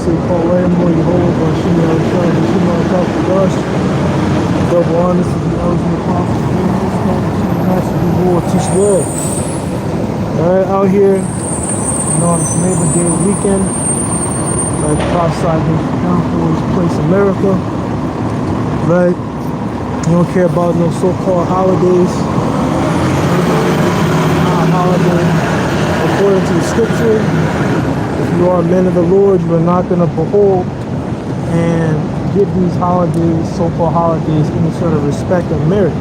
say call Lambo, Jehovah, Shimmy, Al-Shah, Shimmy, Al-Shah, double honest to the original apostle, master of the Lord, teach love. Alright, out here, on this Labor Day weekend, like prophesied down for this place, America. Right? You don't care about no so-called holidays. Not a holiday. According to the scripture, if you are men of the Lord, you are not going to behold and give these holidays, so-called holidays, any sort of respect or merit,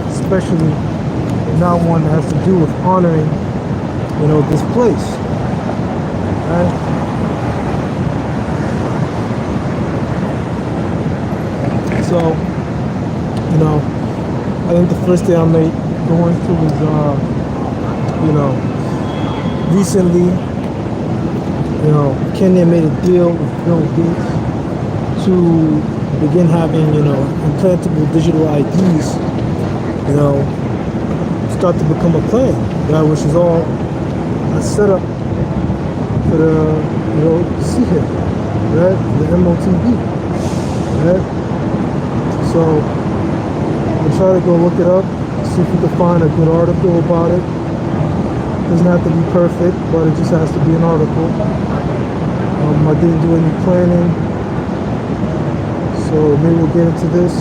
especially not one that has to do with honoring, this place. Right? So, I think the first thing I may go into is, recently, Kenya made a deal with Bill Gates to begin having, implantable digital IDs, start to become a plan, which is all a setup for the, see here, right? The MOTB, right? So, I'll try to go look it up, see if we can find a good article about it. Doesn't have to be perfect, but it just has to be an article. I didn't do any planning, so maybe we'll get into this,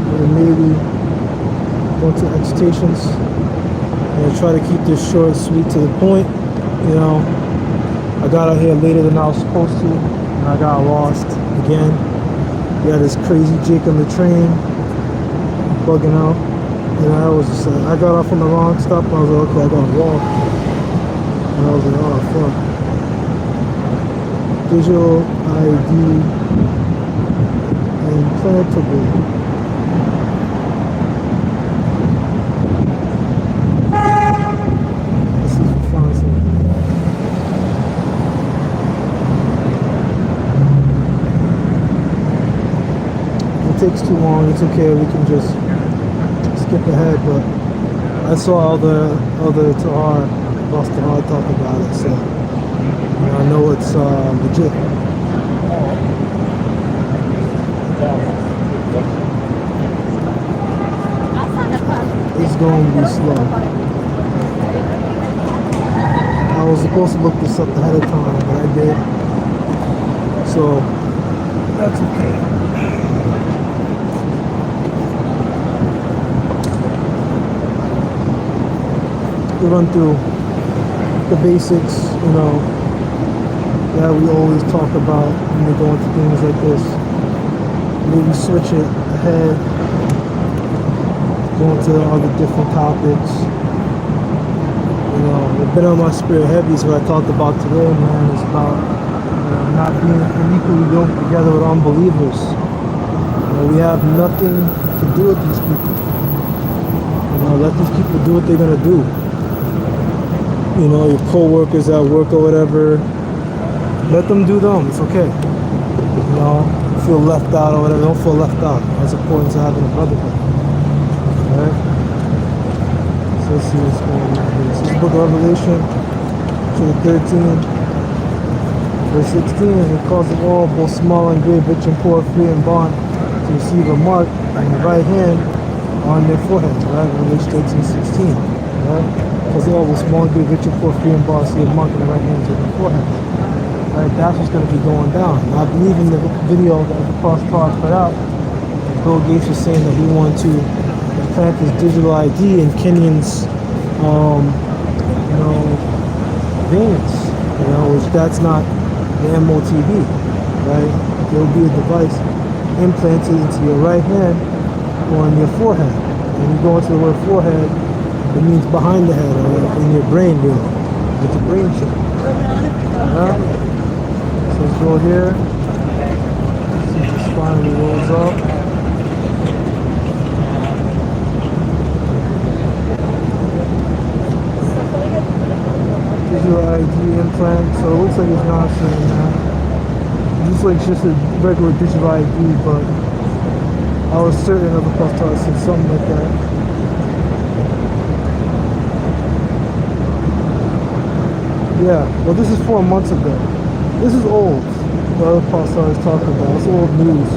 and maybe go into excitations, and try to keep this short, sweet, to the point. I got out here later than I was supposed to, and I got lost again. We had this crazy Jake on the train, bugging out. I was just I got off on the wrong stop, and I was like, okay, I gotta walk. And I was like, oh, fuck. Digital ID implantable. Let's see if we find something. If it takes too long, it's okay, we can just skip ahead, but I saw other Tahar, Boss Tahar talk about it, so I know it's legit. It's going to be slow. I was supposed to look this up ahead of time, but I did, so that's okay. We run through the basics, that we always talk about when we go into things like this. Maybe switch it ahead, go into other different topics. It's been on my spirit heavy, so what I talked about today, man, is about not being unequally yoked together with unbelievers. We have nothing to do with these people. Let these people do what they're gonna do. Your co-workers at work or whatever, let them do them, it's okay. Feel left out or whatever, don't feel left out. That's important to having a brotherhood. Alright? So let's see what's going on here. This is the book of Revelation, chapter 13, verse 16, and it calls them all, both small and great, rich and poor, free and bond, to receive a mark on the right hand on their foreheads, right? Revelation 13:16, right? Because all will small and great, rich and poor, free and bond, see a mark on the right hand to their forehead. Right, that's what's going to be going down. And I believe in the video that the Cross Talk put out, Bill Gates was saying that he wanted to implant this digital ID in Kenyans, veins, which that's not the MOTB, right? There will be a device implanted into your right hand or on your forehead. When you go into the word forehead, it means behind the head or in your brain, really. It's a brain chip. So let's go here. See if this finally rolls up. Digital ID implant. So it looks like it's not saying that. It looks like it's just a regular digital ID, but I was certain of the post said something like that. Yeah, well, this is 4 months ago. This is old. The other pastor I was talking about. It's old news,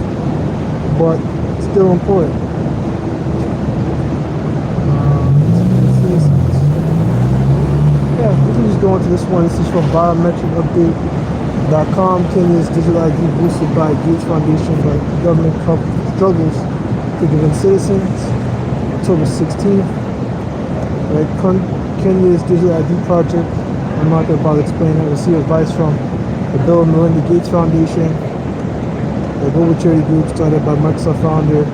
but still important. Yeah, we can just go into this one. This is from biometricupdate.com. Kenya's digital ID boosted by Gates Foundation, but government struggles to give in citizens. October 16th. Right, Kenya's digital ID project. I'm not going to bother explaining it. Receive advice from the Bill and Melinda Gates Foundation, a global charity group started by Microsoft founder,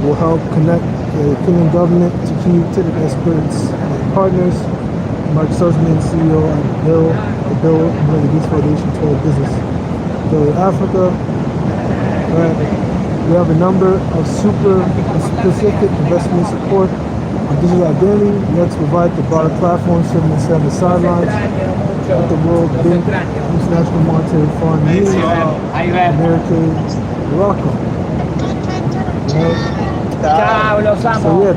will help connect the Kenyan government to key tech experts and partners. Microsoft's main CEO and the Bill and Melinda Gates Foundation to our business. So Africa, right, we have a number of super specific investment support on digital identity. We have to provide the broader platform serving instead of the sidelines. With the World Bank, International Monetary Fund, America, Morocco. Right? So yeah,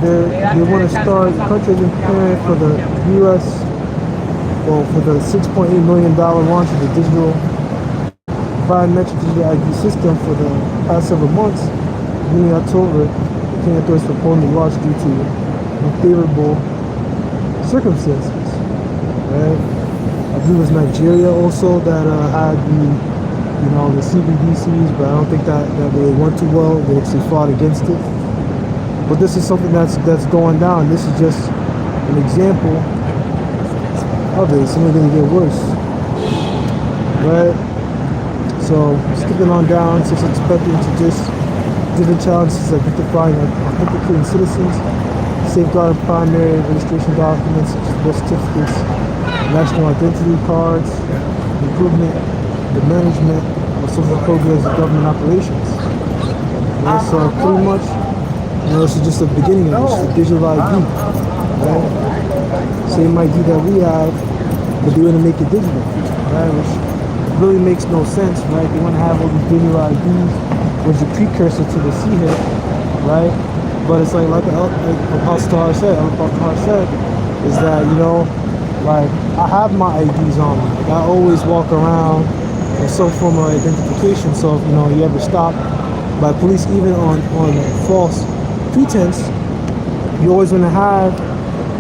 they want to start. The country has been preparing for the U.S. Well, for the $6.8 million launch of the digital biometric digital ID system for the past several months. Beginning October, the Kenyan authorities proposed the launch due to unfavorable circumstances. Right? I believe it was Nigeria also that had the CBDCs, but I don't think that really went too well. They actually fought against it. But this is something that's going down. This is just an example of it. It's only going to get worse, right? So skipping on down, it's expected to just different challenges identifying authenticating citizens, safeguarding primary registration documents such as birth certificates, national identity cards, improvement the management of social programs and government operations. Yeah, so pretty much, this is just the beginning of this, the digital ID, right? Same ID that we have, but they want to make it digital, right? Which really makes no sense, right? They want to have all these digital IDs, which is a precursor to the CHIP, right? But it's like Al-Pastar said, is that, like, I have my IDs on me. Like, I always walk around with some form of identification. So if you ever stopped by police, even on false pretense, you always want to have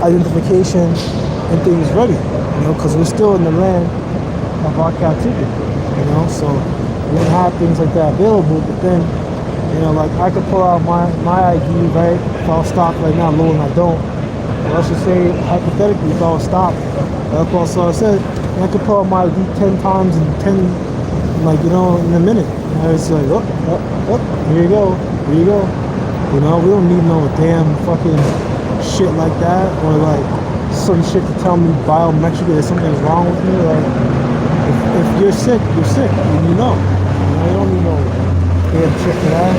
identification and things ready, because we're still in the land of our captivity, so we don't have things like that available. But then, like, I could pull out my ID, right? If I was stopped right now, Lord, and I don't. Well, I should say, hypothetically, if I was stopped, like also I said, I could pull out my ID 10 times in 10, in a minute. It's like, here you go. We don't need no damn fucking shit like that, or like some shit to tell me biometrically that something's wrong with me. Like, if you're sick, you're sick, and you don't need no damn shit for that.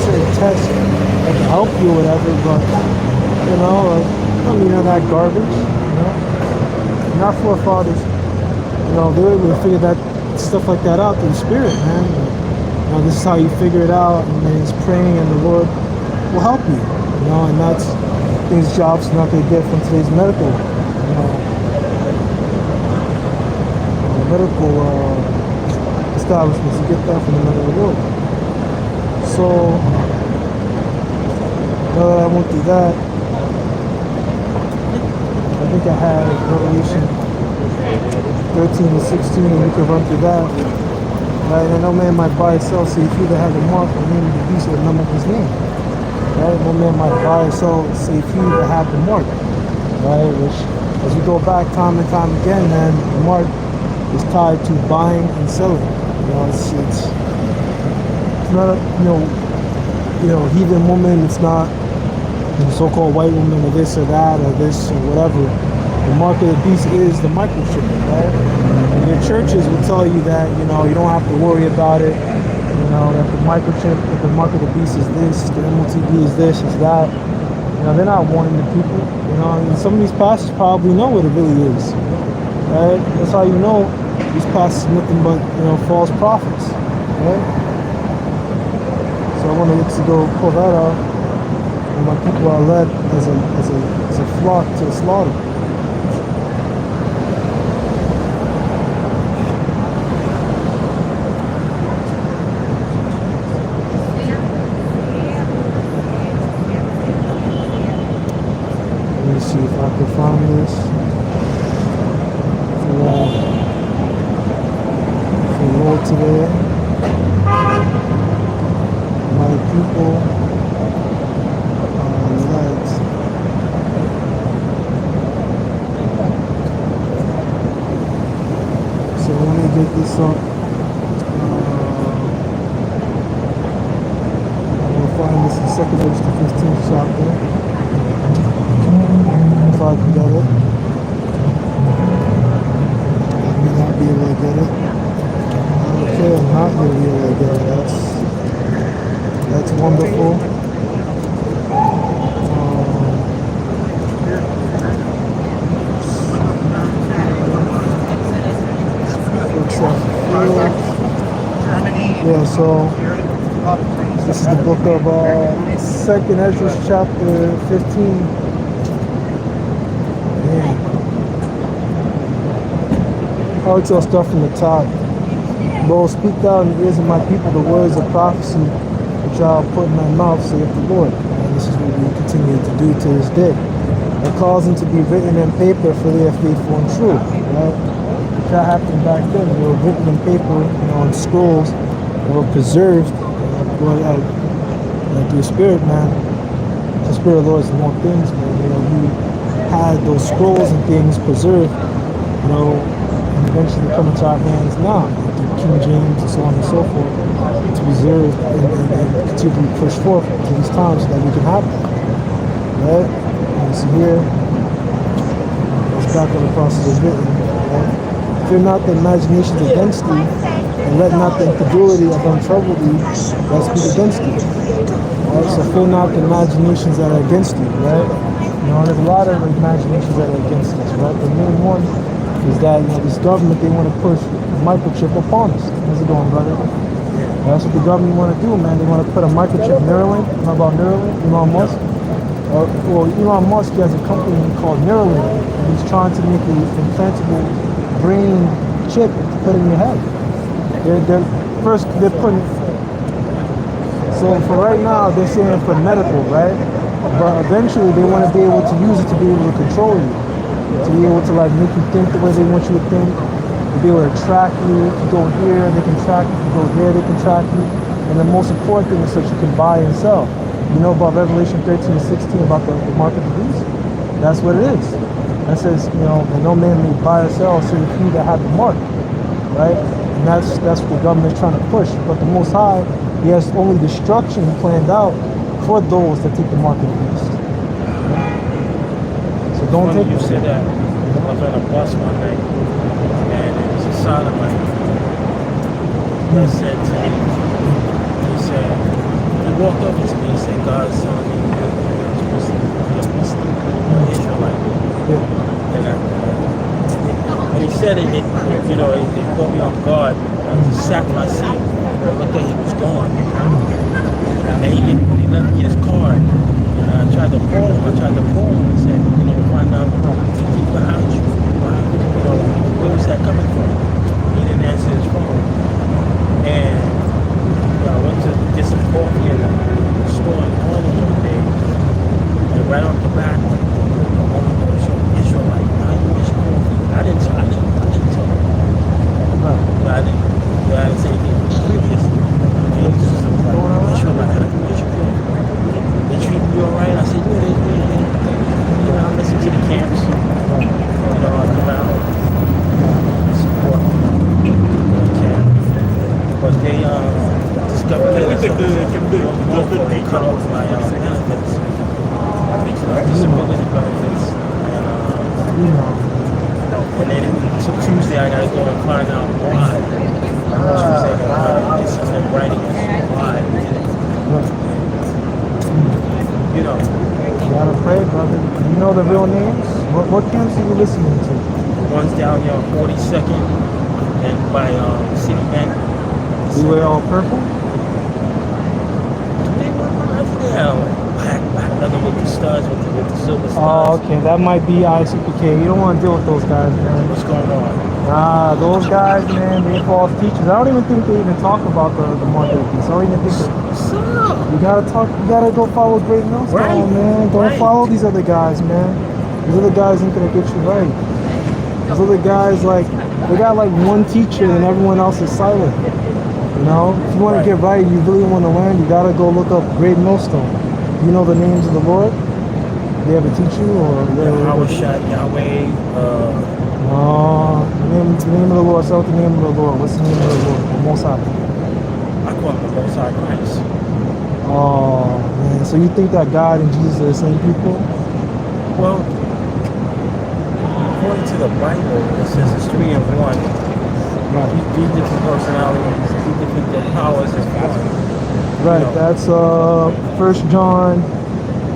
Certain tests that can help you or whatever, but like, I don't need none of that garbage. And our forefathers, they were able to figure that stuff like that out through the spirit, man. This is how you figure it out, and then it's praying, and the Lord will help you. And that's things jobs not going to get from today's medical establishments. You get that from the medical world. So now that I went through that, I think I had Revelation 13 to 16, and we can run through that. Right? And no man might buy or sell, save he that has a mark or name of the beast or the number of his name. Right? No man might buy or sell, save he that have the mark. Right? Which, as we go back time and time again, man, the mark is tied to buying and selling. It's not a heathen woman. It's not so-called white woman or this or that or this or whatever. The mark of the beast is the microchip, right? And your churches will tell you that, you don't have to worry about it. That the microchip, that the mark of the beast is this, the MOTB is this, is that. They're not warning the people. And some of these pastors probably know what it really is, right? That's how you know these pastors are nothing but, false prophets, right? So I want to go pull that out. And my people are led as a flock to the slaughter. see if I can find this. For Lord today. My people are light. So let me get this up. We'll find this in 2nd Edge, the 15th chapter. If I can get it. I may not be able to get it. Okay, I'm not going to be able to get it. That's wonderful. Yeah, so this is the book of 2nd Ezra chapter 15. Man. I'll start from the top. Lord, speak thou in the ears of my people the words of prophecy which I will put in my mouth, saith the Lord. And this is what we continue to do to this day. And cause them to be written in paper, for they are faithful and true. Right? That happened back then. They were written in paper, on scrolls. They were preserved. Through the Spirit, man. The Spirit of the Lord is more things, man. He had those scrolls and things preserved, and eventually come into our hands now, through King James and so on and so forth, to preserve and continue to be pushed forth to these times so that we can have them. Right? And you see here, it's back on the process is written. Right? Fear not the imaginations against thee, and let not the incredulity of them trouble thee that speak against thee. Right? So fear not the imaginations that are against thee, right? There's a lot of imaginations that are against us, right? The main one is that this government, they want to push microchip upon us. How's it going, brother? That's what the government want to do, man. They want to put a microchip. Neuralink, you know about Neuralink? Elon Musk? Well, Elon Musk has a company called Neuralink, and he's trying to make an implantable brain chip to put in your head. They're putting. So for right now, they're saying for medical, right? But eventually, they want to be able to use it to be able to control you, to be able to make you think the way they want you to think, to be able to track you. If you go here, they can track you. If you go there, they can track you. And the most important thing is that you can buy and sell. You know about Revelation 13 and 16 about the mark of the beast? That's what it is. That says, that no man may buy or sell save he that have the mark, right? And that's what the government is trying to push. But the Most High, He has only destruction planned out for those that take the mark of the beast. So don't take. You said that. I was on a bus one night, and it was a sodomite that said to me, he walked over to me and said, God's telling me you're supposed to be a Muslim, an Israelite. And he said it caught me off guard. I sat in my seat and looked at he was gone. And he left me his card. And I tried to call him and said, find out who's behind you. Where was that coming from? He didn't answer his phone. And I went to get some coffee in the store in Harlem one day. And right off the back, Israelite, how you wish coffee? I didn't tell him. I didn't say anything previously. Israelite, how you wish coffee? They treat me all right? I said, yeah. I listen to the camps. I come out, support the camp. But they discovered that they cut off my benefits. Disability benefits. And then so Tuesday I gotta go and find out why. Tuesday I gotta get something writing why. You gotta pray, brother. You know the real names? What camps are you listening to? One's down here on 42nd and by City Bank. You wear all purple? They were black leather with the studs, with the silver studs. Oh, okay. That might be ICPK. You don't want to deal with those guys, man. What's going on? Nah, those guys, man, they false teachers. I don't even think they even talk about the market piece. I don't even think you gotta go follow Great Millstone, man. Don't follow these other guys, man. These other guys ain't gonna get you right. These other guys, like, they got like one teacher and everyone else is silent. You know, if you want to get right, you really want to learn, you gotta go look up Great Millstone. You know the names of the Lord? They ever teach you, or Yahweh, Yahweh. The name of the Lord. Start with the name of the Lord. What's the name of the Lord? The Most High. I call him the Most High Christ. Oh man, so you think that God and Jesus are the same people? Well, according to the Bible, it says it's 3 in 1. Right. These different personalities, these different powers is one. Right. You know. That's 1 John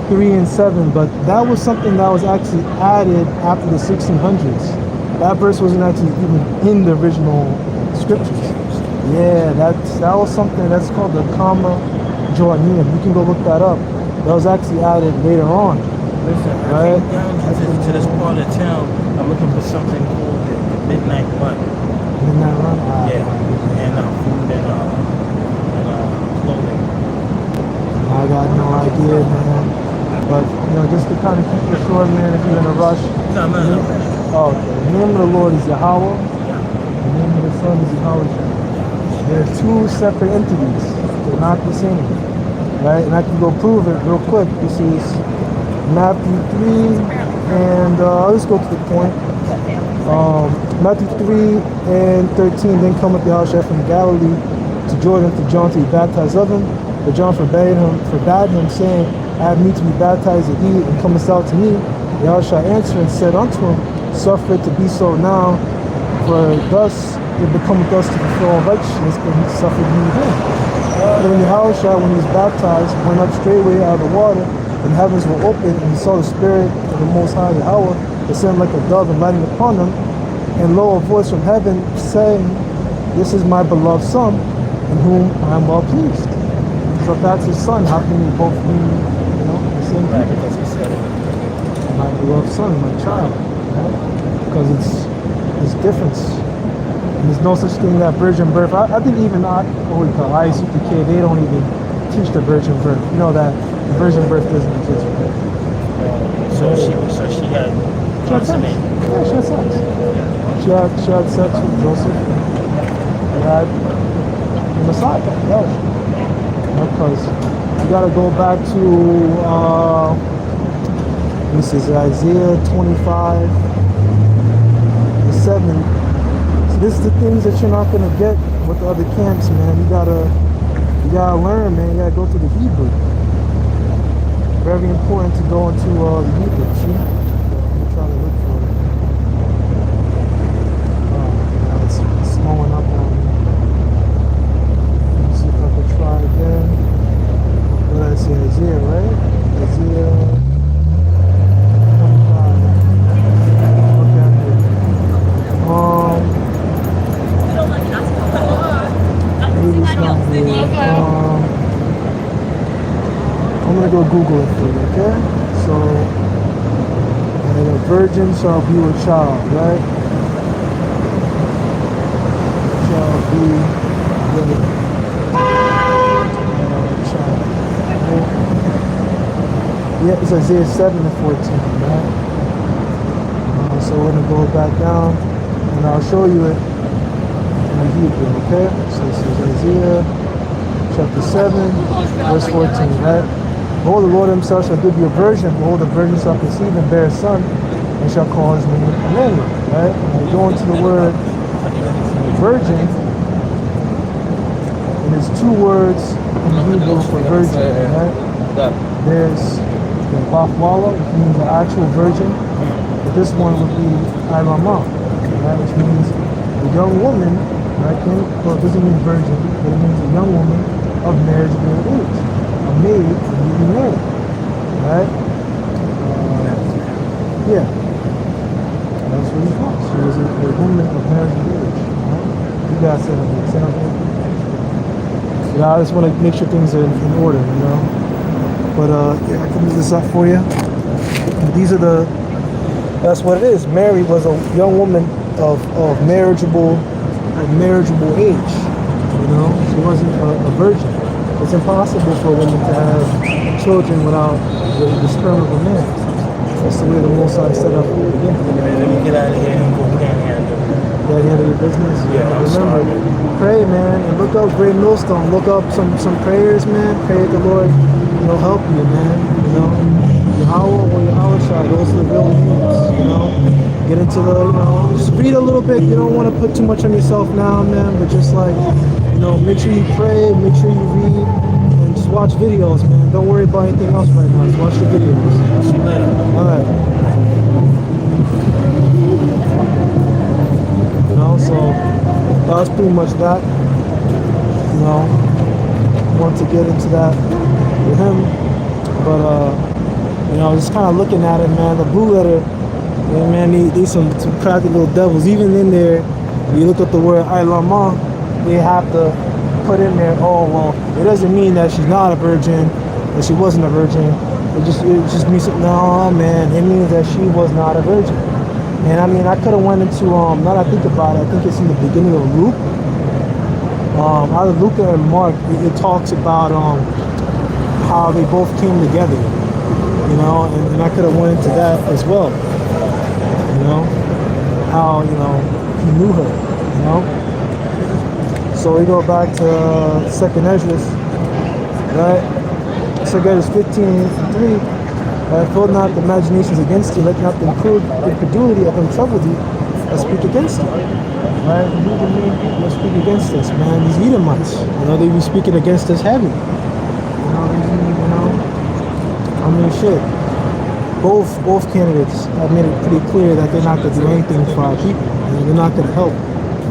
3 and 7. But that was something that was actually added after the 1600s. That verse wasn't actually even in the original scriptures. Yeah, that was something that's called the comma Joanneum. You can go look that up. That was actually added later on. Listen, right? I came down to this part of town. I'm looking for something called the Midnight Run. Midnight Run? Yeah, and food and clothing. I got no idea, man. But, you know, just to kind of keep it short, man, if you're in a rush. No. Oh, okay. The name of the Lord is Yahweh. The name of the Son is Yahweh. They're two separate entities. They're not the same. Right? And I can go prove it real quick. This is Matthew 3, and I'll just go to the point. Matthew 3 and 13. Then cometh Yahushua from Galilee to Jordan to John to be baptized of him. But John forbade him, saying, I have need to be baptized of thee, and comest out to me. Yahushua answered and said unto him, suffer it to be so now, for thus it becometh us to fulfill all righteousness, and he suffered me him. And when Yahushua, when he was baptized, went up straightway out of the water, and heavens were open, and he saw the Spirit of the Most High Yahweh descend like a dove and lighting upon him. And lo, a voice from heaven saying, this is my beloved Son, in whom I am well pleased. So if that's his Son, how can we both be, you know, the same people? Because he said it. My beloved Son, my child. Right? Because it's difference. And there's no such thing that virgin birth. I think even ISUPK, they don't even teach the virgin birth. You know that the virgin birth doesn't exist. Right? So she had consummate. Yeah, she had sex. She had sex with Joseph. She had the Messiah. Because you got to go back to this is Isaiah 25, 7. So this is the things that you're not gonna get with the other camps, man. You gotta learn, man. You gotta go to the Hebrew. Very important to go into the Hebrew. See, I'm trying to look for it. Now it's slowing up on me. Let me see if I can try again. What did I say? Isaiah, right? Isaiah 25. Okay, I'm here. Maybe it's not here. I'm gonna go Google it for you, okay? So, and a virgin shall be with child, right? Shall be with child. Yeah, it's Isaiah 7 and 14, right? So we're gonna go back down, and I'll show you it in Hebrew, okay? So this is Isaiah chapter 7, verse 14, right? Behold, the Lord himself shall give you a virgin. Behold, the virgin shall conceive and bear a son, and shall call his name Emmanuel, right? When we go into the word virgin, and there's two words in Hebrew for virgin, right? There's the Bafwala, which means the actual virgin, but this one would be Irama, right? Which means a young woman, right? Well, it doesn't mean virgin, but it means a young woman of marriageable age. A maid newly married, right? Yeah, that's what he calls. She was a woman of marriageable age. Right? You guys said an example. Yeah, I just want to make sure things are in order, you know. But yeah, I can move this up for you. And these are that's what it is. Mary was a young woman of marriageable age. You know, she wasn't a virgin. It's impossible for a woman to have children without the sperm of a man. That's the way the Most High set up. Yeah. Man, let me get out of here and go panhandle. That handle your business. Yeah, I'm Remember, sorry. pray, man, and look up Great Millstone. Look up some prayers, man. Pray that the Lord, help you, man. Yahweh or Yahweh Shai, those are the real names. Get into the, just read a little bit. You don't want to put too much on yourself now, man. But just like, make sure you pray, make sure you read, and just watch videos, man. Don't worry about anything else right now. Just watch the videos. See you later. All right. So that was pretty much that. Want to get into that with him, but just kind of looking at it, man. The blue letter, man, these some crafty little devils. Even in there, you look at the word Ilama, they have to put in there. Oh well, it doesn't mean that she's not a virgin, that she wasn't a virgin. It just means no, man. It means that she was not a virgin. And I mean, I could have went into, now that I think about it, I think it's in the beginning of Luke. Either Luke and Mark, it talks about how they both came together, and I could have went into that as well, how, he knew her, So we go back to 2nd Esdras, right? 2nd Esdras 15:3. Fill not the imaginations against thee, let not the incredulity of them trouble thee, that speak against thee. Right? Who the main people that speak against us, man? These Edomites. They be speaking against us heavy. I mean, shit. Both candidates have made it pretty clear that they're not going to do anything for our people. They're not going to help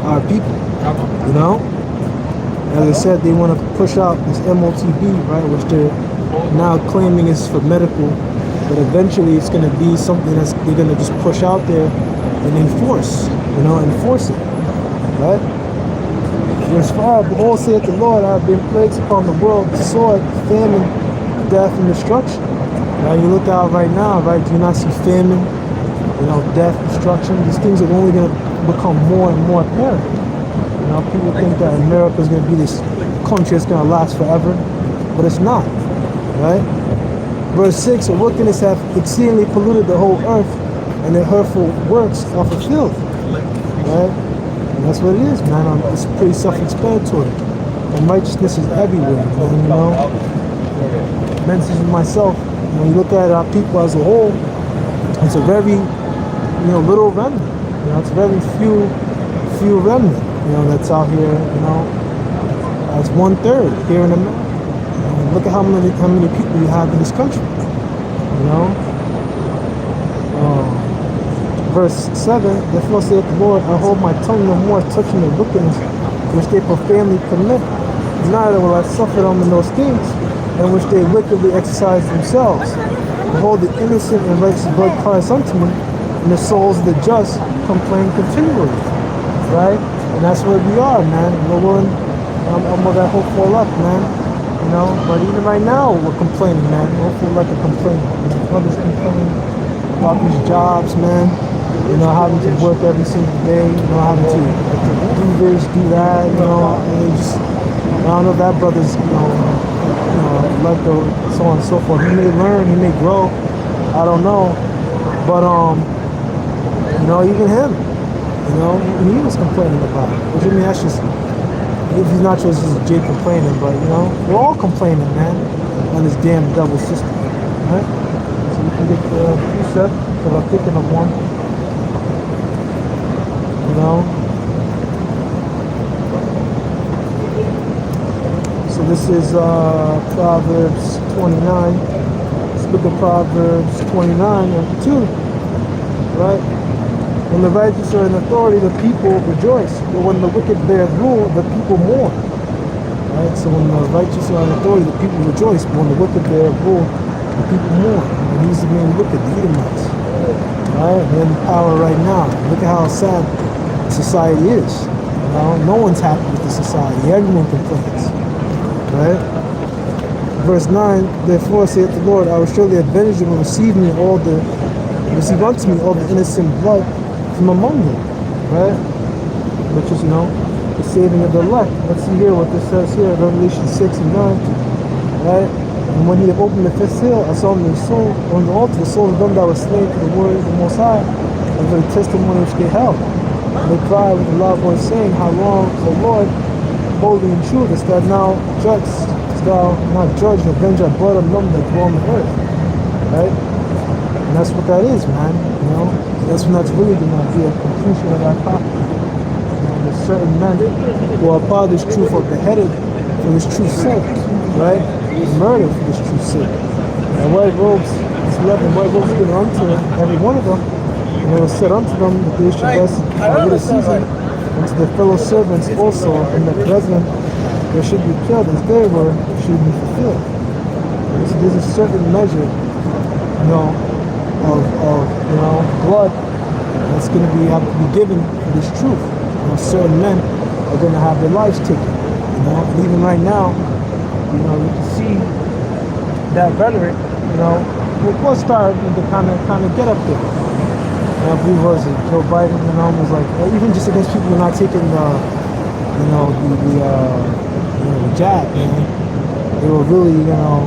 our people. As I said, they want to push out this MOTB, right, which they're now claiming is for medical. But eventually it's going to be something that's they're going to just push out there and enforce it, right? Verse 5, behold, saith the Lord, I have been plagues upon the world, sword, famine, death, and destruction. Now you look out right now, right? Do you not see famine, death, destruction? These things are only going to become more and more apparent. People think that America is going to be this country that's going to last forever, but it's not, right? Verse 6, her wickedness hath exceedingly polluted the whole earth, and their hurtful works are fulfilled. Right? And that's what it is, man. It's pretty self-explanatory. And righteousness is everywhere, man, Mentions myself, when you look at our people as a whole, it's a very, little remnant. It's very few remnant, that's out here, That's 1/3 here in America. Look at how many people you have in this country, Verse 7, therefore saith the Lord, I hold my tongue no more touching the wickedness which they profanely commit, neither will I suffer them in those things in which they wickedly exercise themselves. Behold, the innocent and righteous blood cries unto me, and the souls of the just complain continually, right? And that's where we are, man. I'm with that hope for luck, man. But even right now, we're complaining, man. Hopefully, like a complaint. Brothers complaining about these jobs, man. Having to work every single day. Having to do this, do that. And they just, I don't know if that brother's, like the so on and so forth. He may learn, he may grow. I don't know, but even him, he was complaining about it. Which I mean, that's just. If he's not just Jay complaining, but we're all complaining, man, on this damn double system, right? So we can get the precept, because I'm thinking of one, So this is Proverbs 29. Let's look at Proverbs 29 and 2, right? When the righteous are in authority, the people rejoice. But when the wicked bear rule, the people mourn. Right? So when the righteous are in authority, the people rejoice. But when the wicked bear rule, the people mourn. And these are being wicked, the Edomites. Right? They're in power right now. Look at how sad society is. No one's happy with the society. Everyone complains. Right? Verse 9, therefore saith the Lord, I will surely avenge them and receive unto me all the innocent blood from among them, right? Which is, the saving of the elect. Let's see here what this says here, Revelation 6 and 9, right? And when he had opened the fifth seal, I saw on the soul, on the altar, the souls of them that were slain for the word of the Most High, and for the testimony which they held. And they cried with a loud voice, saying, How long, O Lord, holy and true, dost thou now judge, dost thou not judge and avenge our blood of them that dwell on the earth? Right? And that's what that is, man. You know, that's when that's really gonna be a completion of that prophecy. You know, there's certain men who are part of this truth are beheaded for this true sin, right? Murdered for this true sin. And white robes, it's 11 white robes given unto every one of them. And it was said unto them that they should rest for the season, and to their fellow servants also, and that brethren there should be killed as they were, should be fulfilled. So there's a certain measure, you know, of blood that's going to have to be given for this truth. You know, certain men are going to have their lives taken. You know, and even right now, you know, you can see that rhetoric. You know, we'll start to kind of get up there. I believe was it Joe Biden, you know, was like, even just against people who are not taking the jab, man. They were really, you know,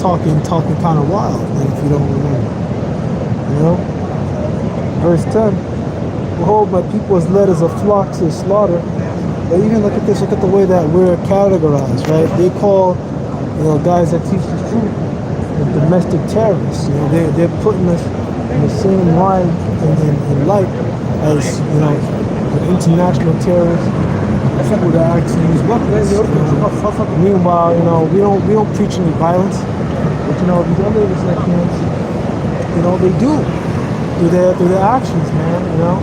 talking kind of wild, man, if you don't remember. You know? Verse 10, Behold, my people is led as a flock to slaughter. But even look at this, look at the way that we're categorized, right? They call, you know, guys that teach the truth the domestic terrorists. You know, they're putting us in the same line in light as, you know, the international terrorists, people that actually use weapons. Meanwhile, you know, we don't preach any violence, but you know, these other Islamists, you know, they do through their actions, man. You know,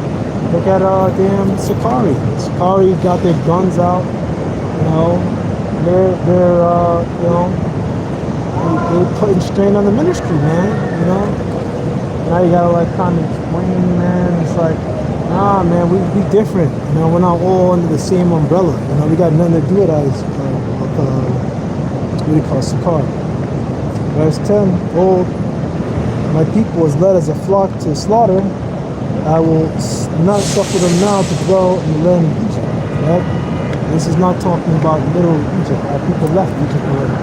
look at damn Sakari. Sakari got their guns out. You know, they're you know, they're putting strain on the ministry, man. You know. Now you gotta like kind of explain, man. It's like, nah, man, we different. You know, we're not all under the same umbrella. You know, we got nothing to do with us. What do you call Sakar? Verse 10, Behold, my people is led as a flock to slaughter. I will not suffer them now to dwell in the land of Egypt. Right? This is not talking about literal Egypt. Our people left Egypt already.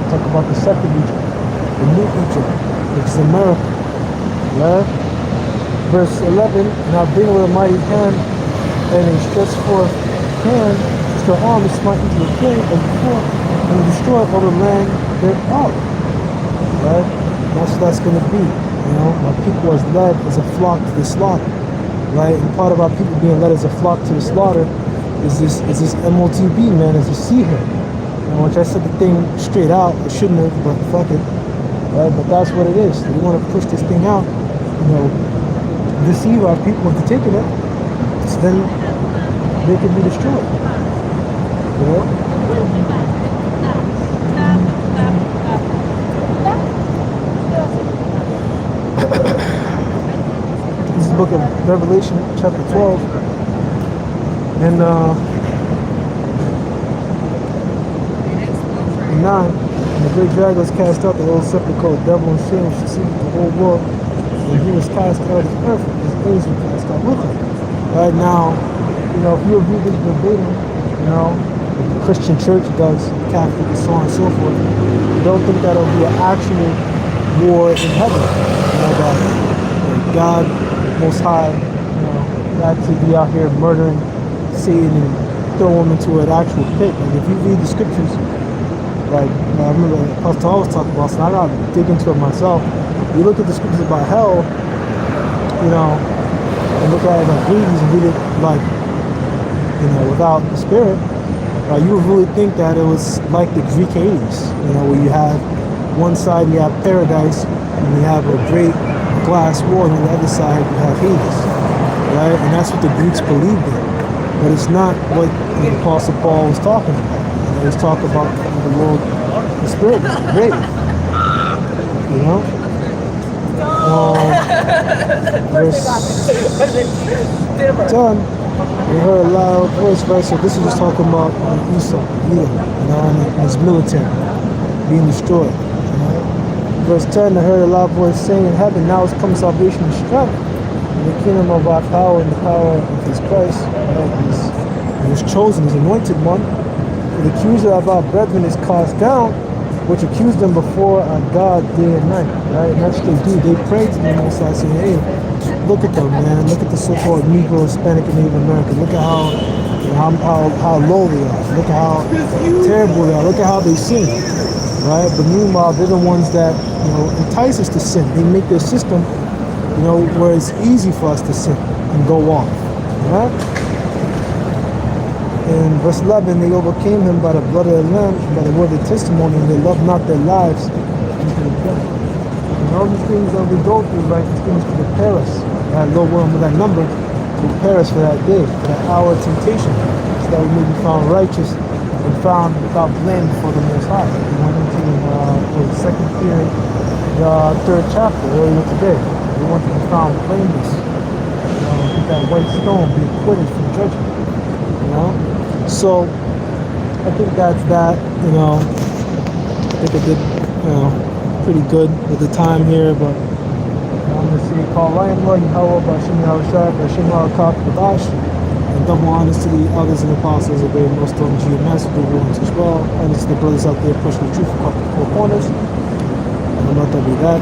Talk about the second Egypt, the new Egypt, which is America. Right? Verse 11, And I bring with a mighty hand, and a stretched forth hand, to arm and smite into the king and before, and destroy all the land thereof. Right? That's what that's going to be. You know, my people is led as a flock to the slaughter. Right? And part of our people being led as a flock to the slaughter is this MOTB, man, as you see here. You know, which I said the thing straight out. I shouldn't have, but fuck it. Right? But that's what it is. We want to push this thing out. You know, deceive our people into taking it, so then they can be destroyed. You know? This is the book of Revelation, chapter 12. And 9. And the great dragon was cast out, the old serpent called devil and sin, which deceived the whole world. And he was cast out of the earth, his angels were cast out with him. Right now, you know, if you read this verbatim, you know, the Christian church does, Catholic, and so on and so forth, you don't think that'll be an actual war in heaven. You know, that God, Most High, you know, actually be out here murdering Satan and throw him into an actual pit. Like, if you read the scriptures, like, I remember Pastor always talking about, so I gotta dig into it myself. You look at the scriptures about hell, you know, and look at it like Hades and read it like, you know, without the spirit, right? You would really think that it was like the Greek Hades, you know, where you have one side you have paradise and you have a great glass wall, and on the other side you have Hades, right? And that's what the Greeks believed in, but it's not what the Apostle Paul was talking about. You know, he's talking about the world, the spirit, the grave, you know. Verse 10, we heard a loud voice, right? So this is just talking about Esau, Edom, you know, and his military being destroyed. You know? Verse 10, I heard a loud voice saying in heaven, now has come salvation and strength, and the kingdom of our power and the power of his Christ, right? His chosen, his anointed one. For the accuser of our brethren is cast down, which accused them before God day and night, right? And that's what they do. They pray to the Most High, saying, hey, look at them, man. Look at the so-called Negro, Hispanic, and Native American. Look at how, you know, how low they are. Look at how terrible they are. Look at how they sin, right? But meanwhile, they're the ones that, you know, entice us to sin. They make their system, you know, where it's easy for us to sin and go off, right? In verse 11, they overcame him by the blood of the Lamb, by the word of testimony, and they loved not their lives unto the death. And all these things that we go through, right, these things to prepare us. That low one with that number will prepare us for that day, for that hour of temptation, so that we may be found righteous and found without blame before the Most High. We went into the second period, the 3rd chapter earlier today. We want to be found blameless. You know, get that white stone, be acquitted from judgment. You know? So I think that's that, you know. I think I did, you know, pretty good with the time here, but I'm going to say, call Ryan Lord, Yahweh, Bashim Yahushua, Bashim Harakak, Badash, and double honors to the elders and apostles of the most of the massive ones as well. And it's the brothers out there pushing the truth for corners. And I'm not going to be that.